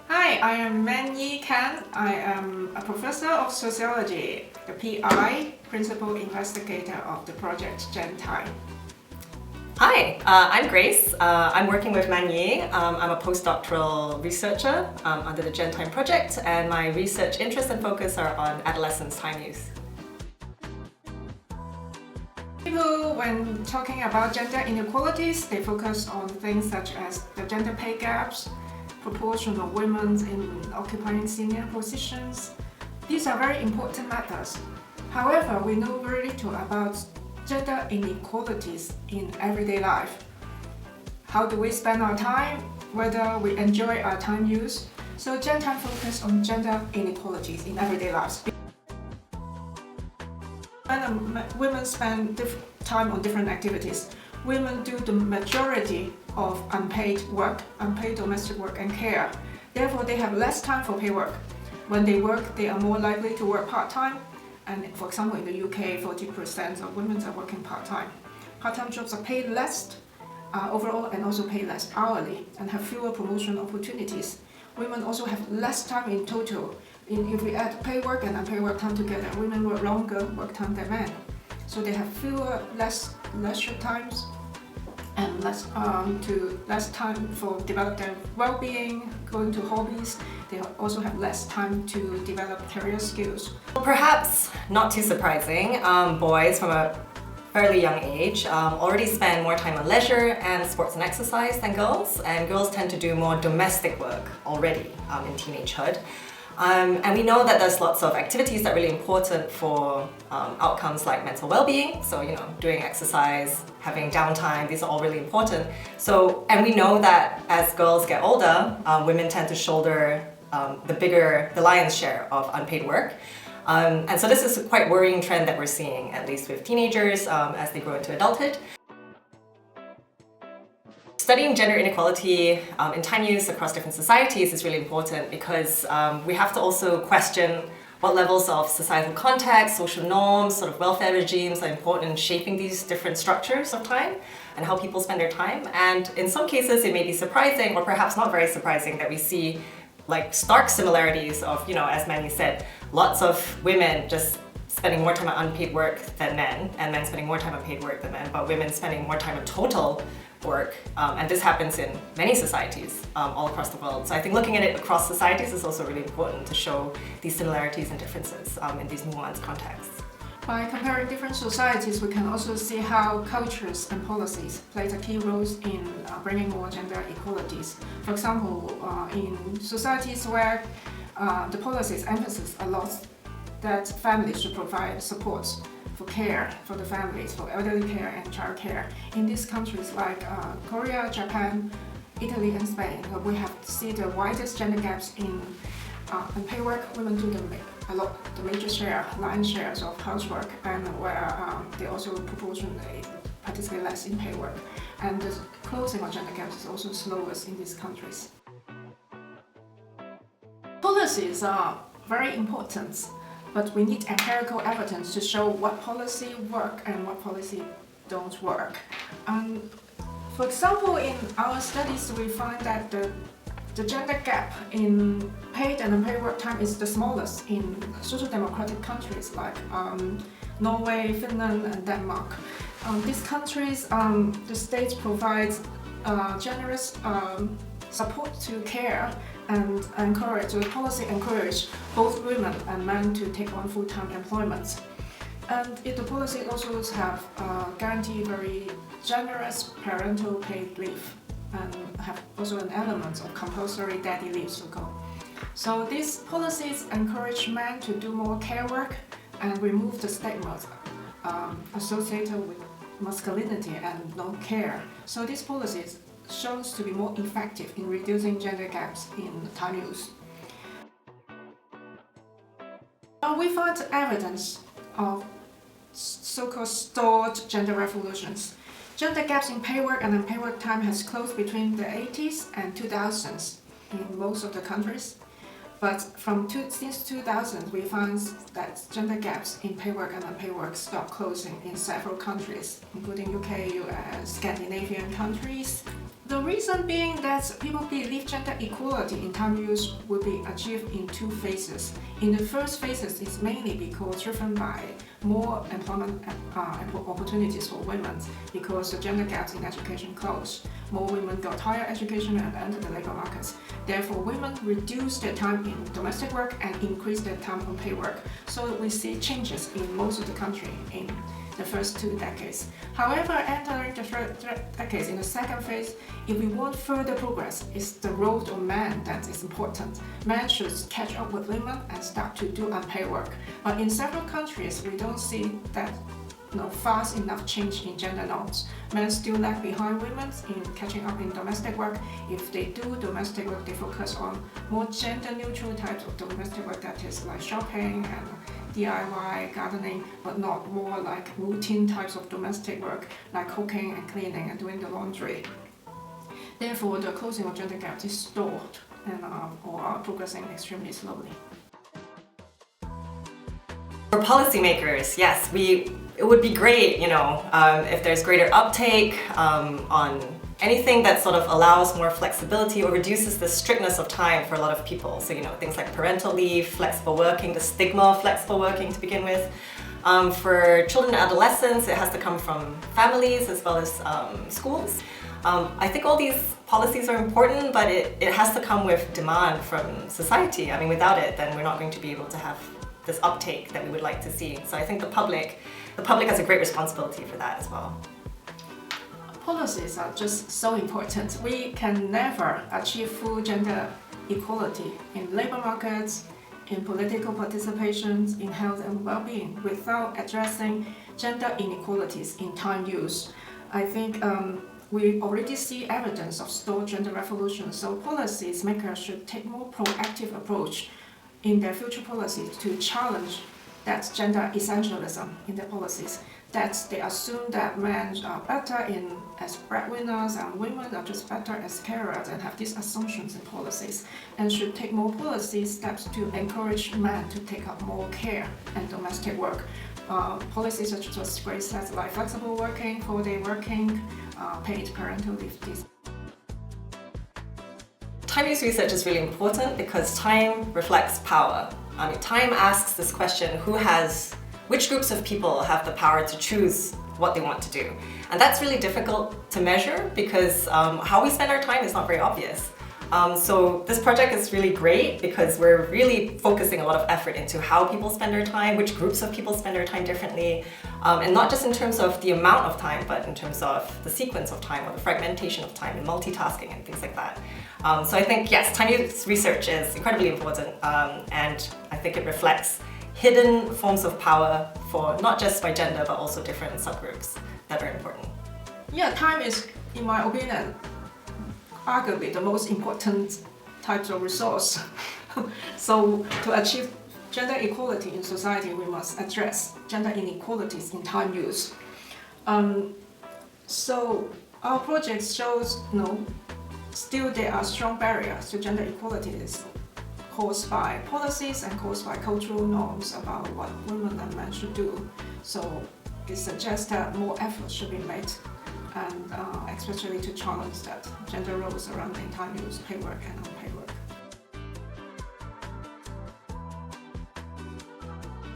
Hi, I am Man-Yee. I am a professor of sociology, the PI, principal investigator of the project GenTime. Hi, I'm Grace. I'm working with Man-Yee. I'm a postdoctoral researcher under the GenTime project, and my research interests and focus are on adolescence time use. People, when talking about gender inequalities, they focus on things such as the gender pay gaps, proportion of women in occupying senior positions. These are very important matters. However, we know very little about gender inequalities in everyday life. How do we spend our time? Whether we enjoy our time use? So GenTime focus on gender inequalities in everyday lives. When women spend time on different activities, women do the majority of unpaid work, unpaid domestic work and care. Therefore, they have less time for paid work. When they work, they are more likely to work part-time. And for example, in the UK, 40% of women are working part-time. Part-time jobs are paid less overall and also paid less hourly and have fewer promotion opportunities. Women also have less time in total. If we add paid work and unpaid work time together, women work longer work time than men. So they have less leisure times and less time for develop their well-being, going to hobbies. They also have less time to develop career skills. Perhaps not too surprising, boys from a fairly young age already spend more time on leisure and sports and exercise than girls, and girls tend to do more domestic work already in teenagehood. And we know that there's lots of activities that are really important for outcomes like mental well-being. So, doing exercise, having downtime, these are all really important. And we know that as girls get older, women tend to shoulder the lion's share of unpaid work. And so this is a quite worrying trend that we're seeing, at least with teenagers as they grow into adulthood. Studying gender inequality in time use across different societies is really important because we have to also question what levels of societal context, social norms, sort of welfare regimes are important in shaping these different structures of time and how people spend their time. And in some cases it may be surprising, or perhaps not very surprising, that we see like stark similarities of, as Man-Yee said, lots of women just spending more time on unpaid work than men, and men spending more time on paid work than men, but women spending more time on total work. And this happens in many societies all across the world. So I think looking at it across societies is also really important to show these similarities and differences in these nuanced contexts. By comparing different societies, we can also see how cultures and policies play a key role in bringing more gender equalities. For example, in societies where the policies emphasize a lot that families should provide support for care for the families, for elderly care and child care. In these countries like Korea, Japan, Italy and Spain, we have seen the widest gender gaps in unpaid work. Women do the major lion's shares of housework, and where they also proportionally participate less in paid work. And the closing of gender gaps is also slowest in these countries. Policies are very important, but we need empirical evidence to show what policy work and what policy don't work. For example, in our studies, we find that the gender gap in paid and unpaid work time is the smallest in social democratic countries like Norway, Finland and Denmark. These countries, the state provides generous support to care and the policy encourage both women and men to take on full-time employment. And the policy also have guaranteed very generous parental paid leave and have also an element of compulsory daddy leave so-called. So these policies encourage men to do more care work and remove the stigmas associated with masculinity and no care. So these policies shows to be more effective in reducing gender gaps in time use. We find evidence of so-called stalled gender revolutions. Gender gaps in paid work and unpaid work time has closed between the 80s and 2000s in most of the countries. But since 2000, we found that gender gaps in paid work and unpaid work stopped closing in several countries, including UK, US, Scandinavian countries. The reason being that people believe gender equality in time use will be achieved in two phases. In the first phases, it's mainly because driven by more employment opportunities for women because the gender gaps in education close. More women got higher education and enter the labor markets. Therefore, women reduce their time in domestic work and increase their time on paid work. So we see changes in most of the country in the first 2 decades. However, entering the third decade, in the second phase, if we want further progress, it's the role of men that is important. Men should catch up with women and start to do unpaid work. But in several countries, we don't see that fast enough change in gender norms. Men still lag behind women in catching up in domestic work. If they do domestic work, they focus on more gender-neutral types of domestic work, that is like shopping and DIY, gardening, but not more like routine types of domestic work like cooking and cleaning and doing the laundry. Therefore, the closing of gender gaps is stalled and or are progressing extremely slowly. For policymakers, yes, it would be great, if there's greater uptake on anything that sort of allows more flexibility or reduces the strictness of time for a lot of people. So, things like parental leave, flexible working, the stigma of flexible working to begin with. For children and adolescents, it has to come from families as well as schools. I think all these policies are important, but it has to come with demand from society. I mean, without it, then we're not going to be able to have this uptake that we would like to see. So I think the public has a great responsibility for that as well. Policies are just so important. We can never achieve full gender equality in labor markets, in political participations, in health and well-being without addressing gender inequalities in time use. I think we already see evidence of stalled gender revolution, so policies makers should take more proactive approach in their future policies to challenge that gender essentialism in their policies, that they assume that men are better as breadwinners and women are just better as carers, and have these assumptions in policies, and should take more policy steps to encourage men to take up more care and domestic work. Policies such as great sets like flexible working, 4-day working, paid parental leave. Time use research is really important because time reflects power. I mean, time asks this question, which groups of people have the power to choose what they want to do? And that's really difficult to measure because how we spend our time is not very obvious. So this project is really great because we're really focusing a lot of effort into how people spend their time, which groups of people spend their time differently, and not just in terms of the amount of time, but in terms of the sequence of time or the fragmentation of time and multitasking and things like that. So I think, yes, time use research is incredibly important, and I think it reflects hidden forms of power for not just by gender, but also different subgroups that are important. Yeah, time is, in my opinion, arguably the most important type of resource. So to achieve gender equality in society, we must address gender inequalities in time use. So our project shows, still there are strong barriers to gender equalities caused by policies and caused by cultural norms about what women and men should do. So it suggests that more effort should be made, and especially to challenge that gender roles around in time use, paid work, and